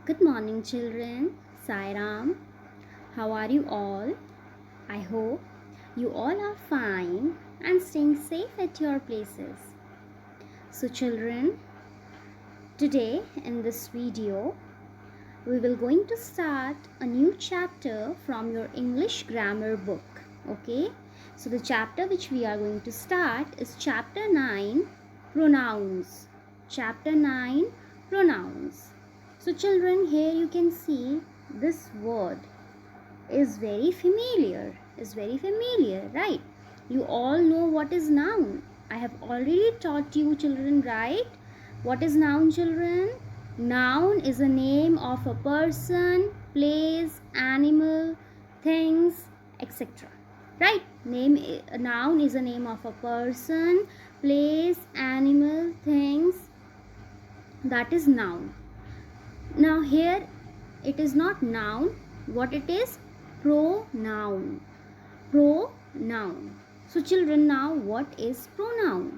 Good morning, children. Sairam. How are you all? I hope you all are fine and staying safe at your places. So, children, today in this video, we will going to start a new chapter from your English grammar book. Okay? So, the chapter which we are going to start is chapter 9, pronouns. Chapter 9, pronouns. So children, here you can see this word is very familiar, right? You all know what is noun. I have already taught you children, right? What is noun, children? Noun is a name of a person, place, animal, things, etc. Right? Noun is a name of a person, place, animal, things. That is noun. Now here it is not noun. What it is? Pronoun. Pronoun. So children, now what is pronoun?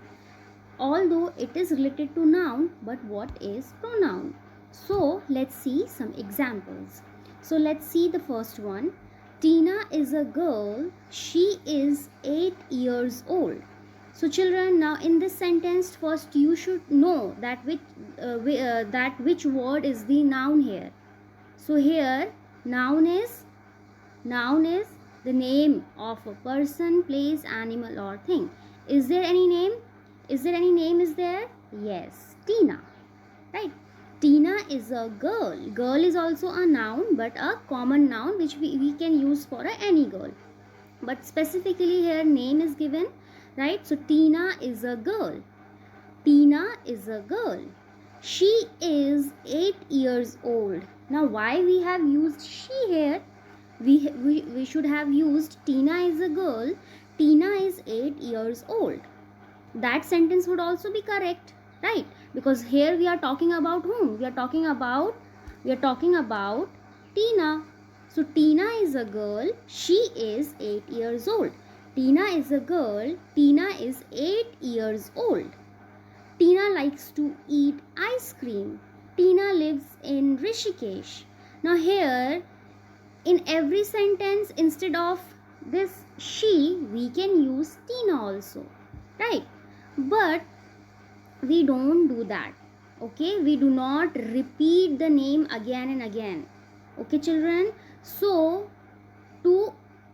Although it is related to noun, but what is pronoun? So let's see some examples. So let's see the first one. Tina is a girl. She is 8 years old. So children, now in this sentence, first you should know that which word is the noun here. So here noun is the name of a person, place, animal or thing. Is there any name? Is there? Yes, Tina. Right? Tina is a girl. Girl is also a noun, but a common noun which we can use for any girl. But specifically here name is given, right? So Tina is a girl. Tina is a girl. She is 8 years old. Now why we have used she here? We should have used Tina is a girl. Tina is 8 years old. That sentence would also be correct, right? Because here we are talking about whom? We are talking about Tina. So Tina is a girl. She is 8 years old. Tina is a girl. Tina is 8 years old. Tina likes to eat ice cream. Tina lives in Rishikesh. Now here, in every sentence, instead of this she, we can use Tina also, right? But we don't do that. Okay, we do not repeat the name again and again. Okay, children. So to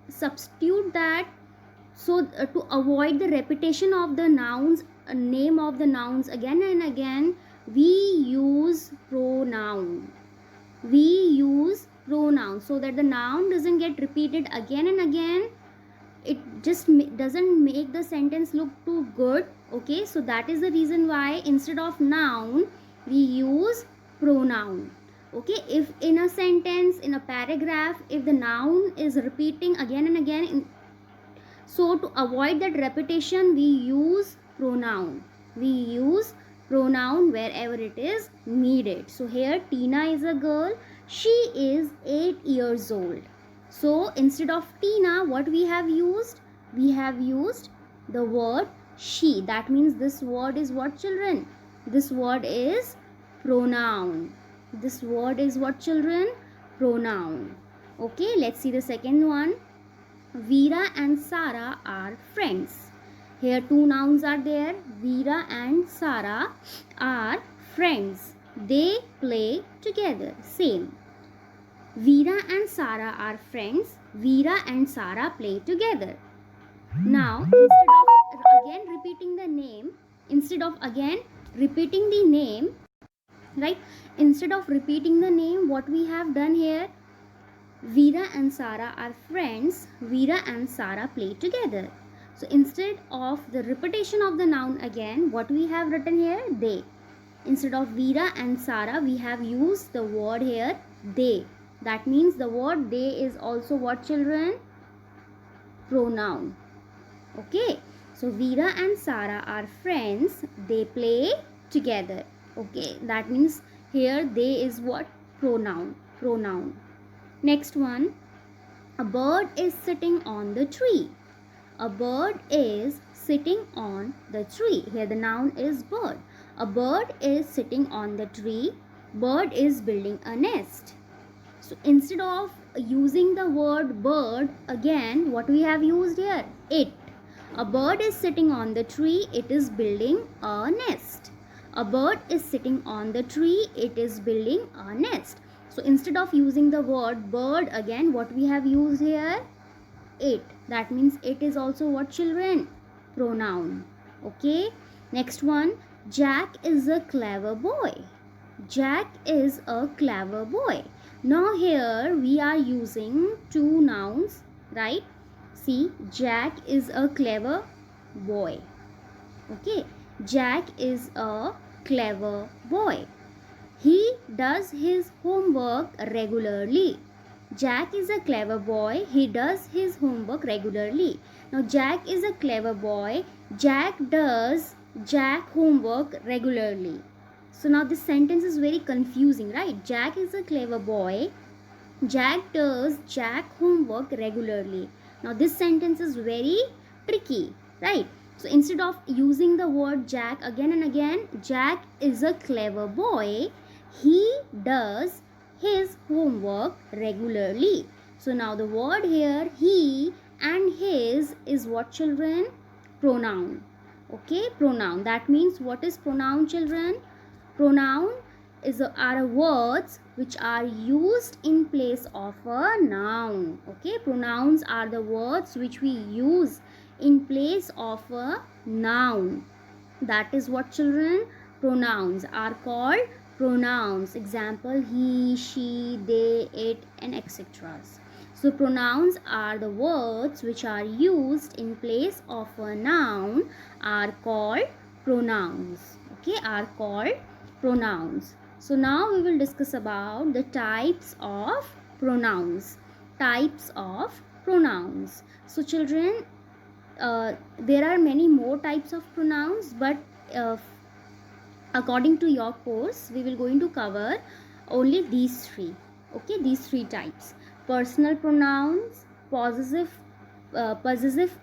substitute that, to avoid the repetition of the nouns, name of the nouns again and again, we use pronoun. So that the noun doesn't get repeated again and again. It just doesn't make the sentence look too good. Okay, so that is the reason why instead of noun we use pronoun. Okay, if in a sentence, in a paragraph, if the noun is repeating again and again, so to avoid that repetition, we use pronoun. Wherever it is needed. So here Tina is a girl. She is 8 years old. So instead of Tina, what we have used? We have used the word she. That means this word is what, children? This word is pronoun. This word is what, children? Pronoun. Okay, let's see the second one. Veera and Sara are friends. Here two nouns are there. Veera and Sara are friends. They play together. Same. Veera and Sara are friends. Veera and Sara play together. Now, instead of again repeating the name, right? Instead of repeating the name, what we have done here? Veera and Sara are friends. Veera and Sara play together. So instead of the repetition of the noun again, what we have written here? They. Instead of Veera and Sara, we have used the word here they. That means the word they is also what, children? Pronoun. Okay. So Veera and Sara are friends. They play together. Okay. That means here they is what? Pronoun. Next one. A bird is sitting on the tree. A bird is sitting on the tree. Here the noun is bird. A bird is sitting on the tree. Bird is building a nest. So instead of using the word bird, again what we have used here? It. A bird is sitting on the tree, it is building a nest. A bird is sitting on the tree, it is building a nest. So instead of using the word bird, again what we have used here? It. That means it is also what, children? Pronoun. Okay. Next one. Jack is a clever boy. Jack is a clever boy. Now here we are using two nouns, right? See, Jack is a clever boy. Okay. Jack is a clever boy. He does his homework regularly. Jack is a clever boy. He does his homework regularly. Now Jack is a clever boy. Jack does Jack homework regularly. So now this sentence is very confusing, right? Jack is a clever boy. Jack does Jack homework regularly. Now this sentence is very tricky, right? So instead of using the word Jack again and again, Jack is a clever boy. He does his homework regularly. So now the word here, he and his, is what, children? Pronoun. Okay, pronoun. That means what is pronoun, children? Pronoun are words which are used in place of a noun. Okay, pronouns are the words which we use in place of a noun. That is what, children? Pronouns are called pronouns. Example, he, she, they, it, and etc. So pronouns are the words which are used in place of a noun, are called pronouns. Okay, are called pronouns. So now we will discuss about the types of pronouns. Types of pronouns. So children, there are many more types of pronouns, but according to your course we will going to cover only these three. Okay, these three types: personal pronouns, possessive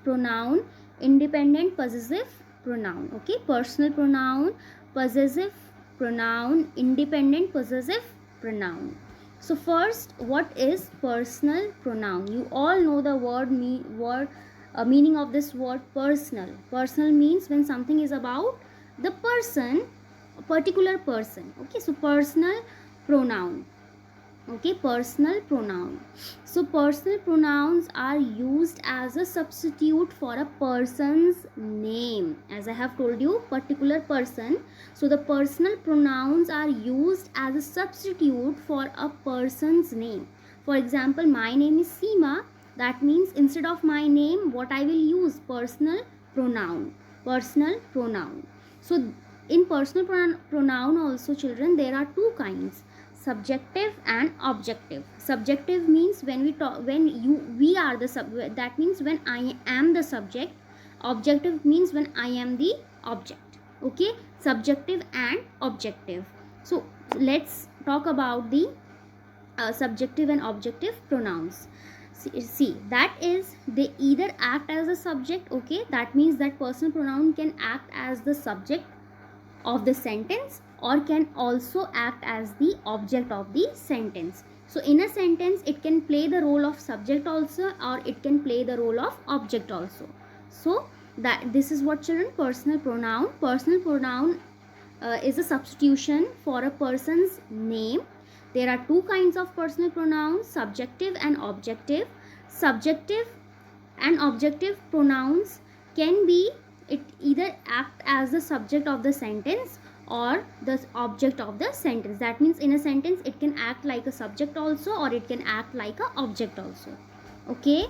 pronoun, independent possessive pronoun. Okay, personal pronoun, possessive pronoun, independent possessive pronoun. So first, what is personal pronoun? You all know the meaning of this word personal. Personal means when something is about the person, a particular person. Okay, so personal pronoun. Okay, personal pronoun. So personal pronouns are used as a substitute for a person's name. As I have told you, particular person. So the personal pronouns are used as a substitute for a person's name. For example, my name is Seema. That means instead of my name, what I will use? Personal pronoun. Personal pronoun. So in personal pronoun also, children, there are two kinds: subjective and objective. Subjective means when we are the that means when I am the subject. Objective means when I am the object. Okay, subjective and objective. So let's talk about the subjective and objective pronouns. See, that is, they either act as a subject. Okay, that means that personal pronoun can act as the subject of the sentence or can also act as the object of the sentence. So in a sentence it can play the role of subject also, or it can play the role of object also. So that this is what, children, personal pronoun. Personal pronoun is a substitution for a person's name. There are two kinds of personal pronouns: subjective and objective. Subjective and objective pronouns can be, it either act as the subject of the sentence or the object of the sentence. That means in a sentence it can act like a subject also, or it can act like a object also. Okay,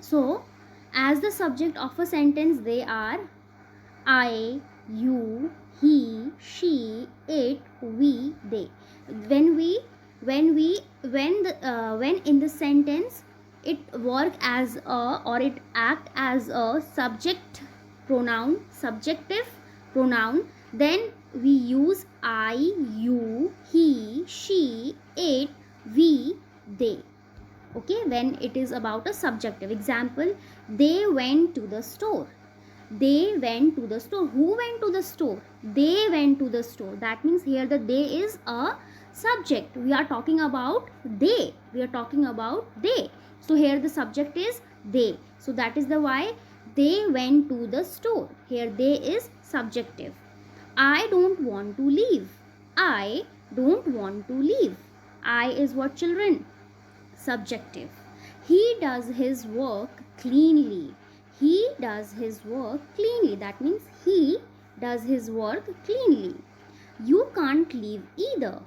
so as the subject of a sentence they are I, you, he, she, it, we, they. When in the sentence it work as a, or it act as a subject pronoun, subjective pronoun, then we use I, you, he, she, it, we, they. Okay, when it is about a subjective. Example, they went to the store. They went to the store. Who went to the store? They went to the store. That means here the they is a subject. We are talking about they. We are talking about they. So here the subject is they. So that is the why they went to the store. Here they is subjective. I don't want to leave. I don't want to leave. I is what, children? Subjective. He does his work cleanly. He does his work cleanly. That means he does his work cleanly. You can't leave either.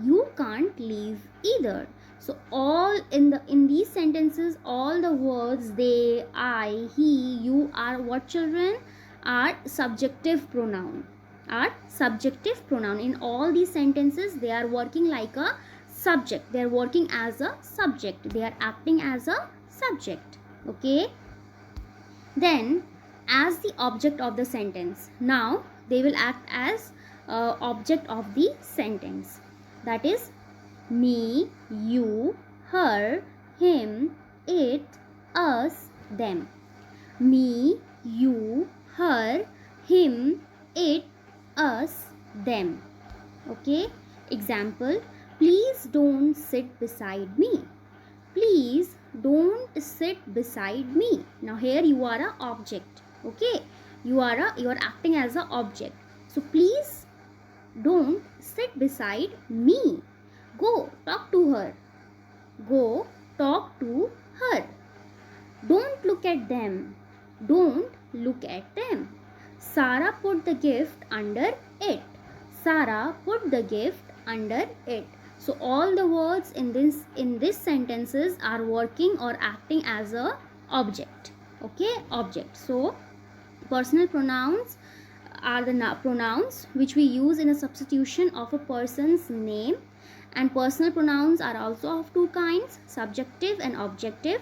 You can't leave either. So all in these sentences, all the words they, I, he, you are what, children? Are subjective pronoun. Are subjective pronoun. In all these sentences, they are working like a subject. They are working as a subject. They are acting as a subject. Okay. Then as the object of the sentence. Now they will act as object of the sentence. That is me, you, her, him, it, us, them. Me, you, her, him, it, us, them. Okay. Example, please don't sit beside me. Please don't sit beside me. Now here you are a object. Okay. You are acting as a object. So please don't sit beside me. Go talk to her. Go talk to her. Don't look at them. Don't look at them. Sarah put the gift under it. Sarah put the gift under it. So all the words in this sentences are working or acting as a object. Okay, object. So personal pronouns are the pronouns which we use in a substitution of a person's name. And personal pronouns are also of two kinds, subjective and objective.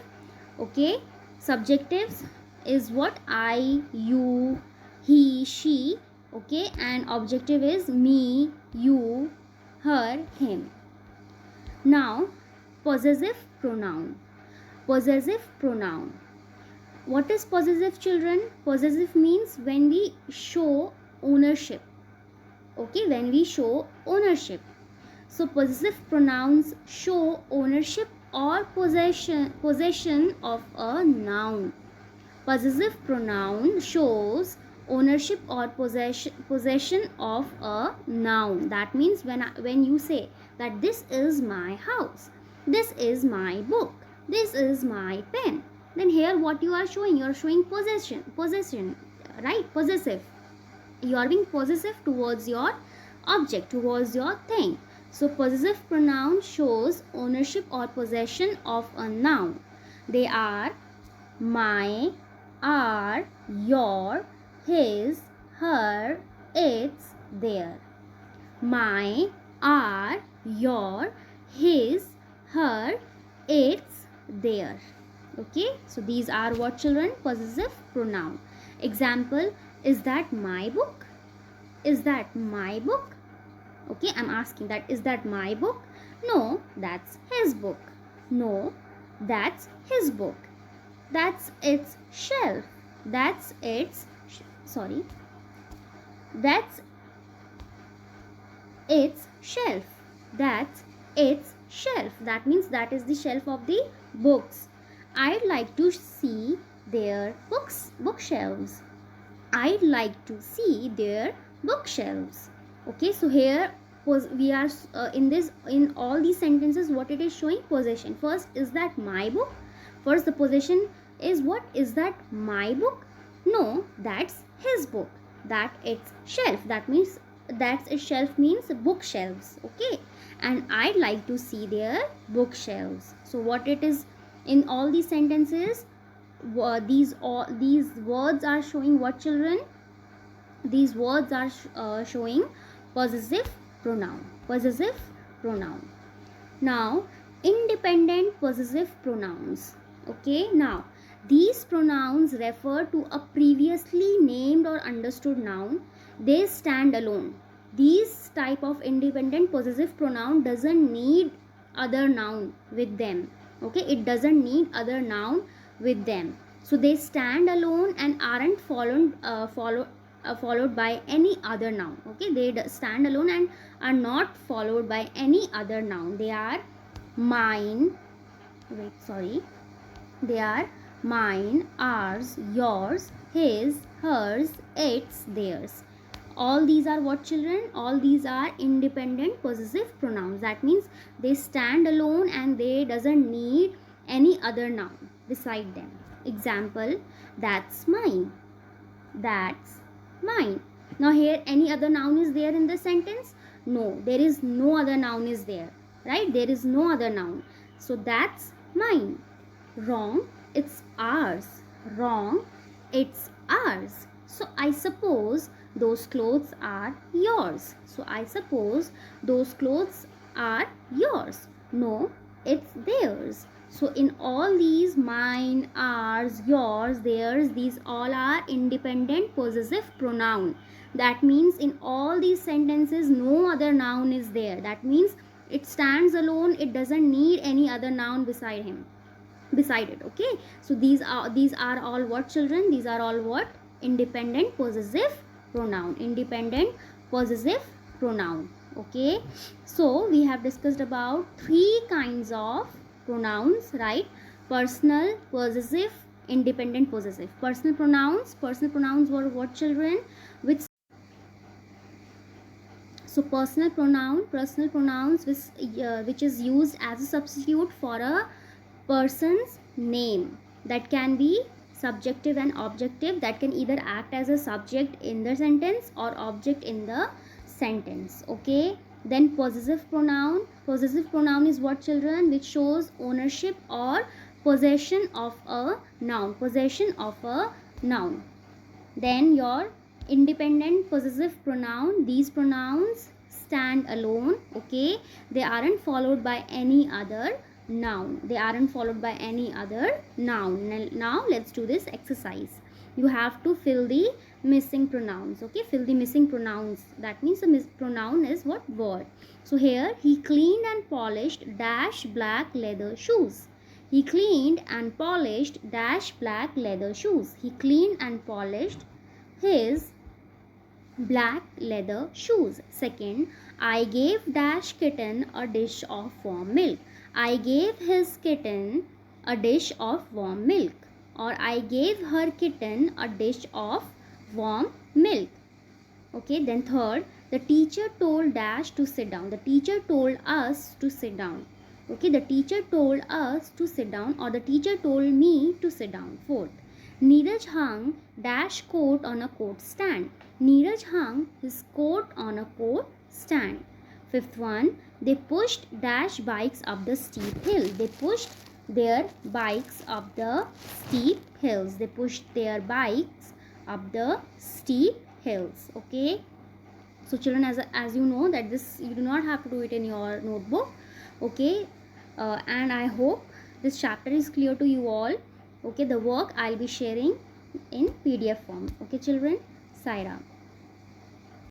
Okay, subjectives is what, I, you, he, she. Okay, and objective is me, you, her, him. Now possessive pronoun. Possessive pronoun. What is possessive, children? Possessive means when we show ownership. Okay, when we show ownership. So possessive pronouns show ownership or possession of a noun. Possessive pronoun shows ownership or possession of a noun. That means when you say that this is my house, this is my book, this is my pen, then here what you are showing? You are showing possession, right? Possessive. You are being possessive towards your object, towards your thing. So possessive pronoun shows ownership or possession of a noun. They are my, our, your, his, her, its, their. My, our, your, his, her, its, their. Okay, so these are what, children? Possessive pronoun. Example, is that my book? Is that my book? Okay, I'm asking that, is that my book? No, that's his book. No, that's his book. That's its shelf. That's its that's its shelf. That's its shelf. That means that is the shelf of the books. I'd like to see their bookshelves. I'd like to see their bookshelves. Okay, so here we are in all these sentences, what it is showing? Possession. First, is that my book? First the possession is what? Is that my book? No, that's his book. That its shelf. That means that's a shelf means bookshelves. Okay, and I'd like to see their bookshelves. So what it is in all these sentences, these words are showing what, children? These words are showing possessive pronoun. Possessive pronoun. Now independent possessive pronouns. Okay, now these pronouns refer to a previously named or understood noun. They stand alone. These type of independent possessive pronoun doesn't need other noun with them. Okay, it doesn't need other noun with them. So they stand alone and aren't followed by any other noun. Okay, they stand alone and are not followed by any other noun. They are mine. Wait, sorry. They are mine, ours, yours, his, hers, its, theirs. All these are what, children? All these are independent possessive pronouns. That means they stand alone and they doesn't need any other noun beside them. Example, that's mine. That's mine. Now here any other noun is there in the sentence? No, there is no other noun is there. Right? There is no other noun. So that's mine. Wrong, it's ours. Wrong, it's ours. So I suppose those clothes are yours. So I suppose those clothes are yours. No, it's theirs. So in all these, mine, ours, yours, theirs, these all are independent possessive pronoun. That means in all these sentences no other noun is there. That means it stands alone, it doesn't need any other noun beside it. Okay, so these are all what, children? These are all what? Independent possessive pronoun. Independent possessive pronoun. Okay, so we have discussed about 3 kinds of pronouns, right? Personal, possessive, independent possessive. Personal pronouns were what, children? So personal pronouns which is used as a substitute for a person's name. That can be subjective and objective. That can either act as a subject in the sentence or object in the sentence. Okay, then possessive pronoun is what, children? Which shows ownership or possession of a noun. Then your independent possessive pronoun, these pronouns stand alone. Okay, they aren't followed by any other noun. Now let's do this exercise. You have to fill the missing pronouns. Okay, fill the missing pronouns. That means the pronoun is what? Word. So here, he cleaned and polished dash black leather shoes. He cleaned and polished dash black leather shoes. He cleaned and polished his black leather shoes. Second, I gave dash kitten a dish of warm milk. I gave his kitten a dish of warm milk. Or I gave her kitten a dish of warm milk. Okay, then third, the teacher told dash to sit down. The teacher told us to sit down. Okay, the teacher told us to sit down, or the teacher told me to sit down. Fourth, Neeraj hung dash coat on a coat stand. Neeraj hung his coat on a coat stand. Fifth one, they pushed dash bikes up the steep hill. They pushed their bikes up the steep hills. They pushed their bikes up the steep hills. Okay, so children, as you know that this you do not have to do it in your notebook. Okay, and I hope this chapter is clear to you all. Okay, the work I'll be sharing in PDF form. Okay, children, Sai Ram.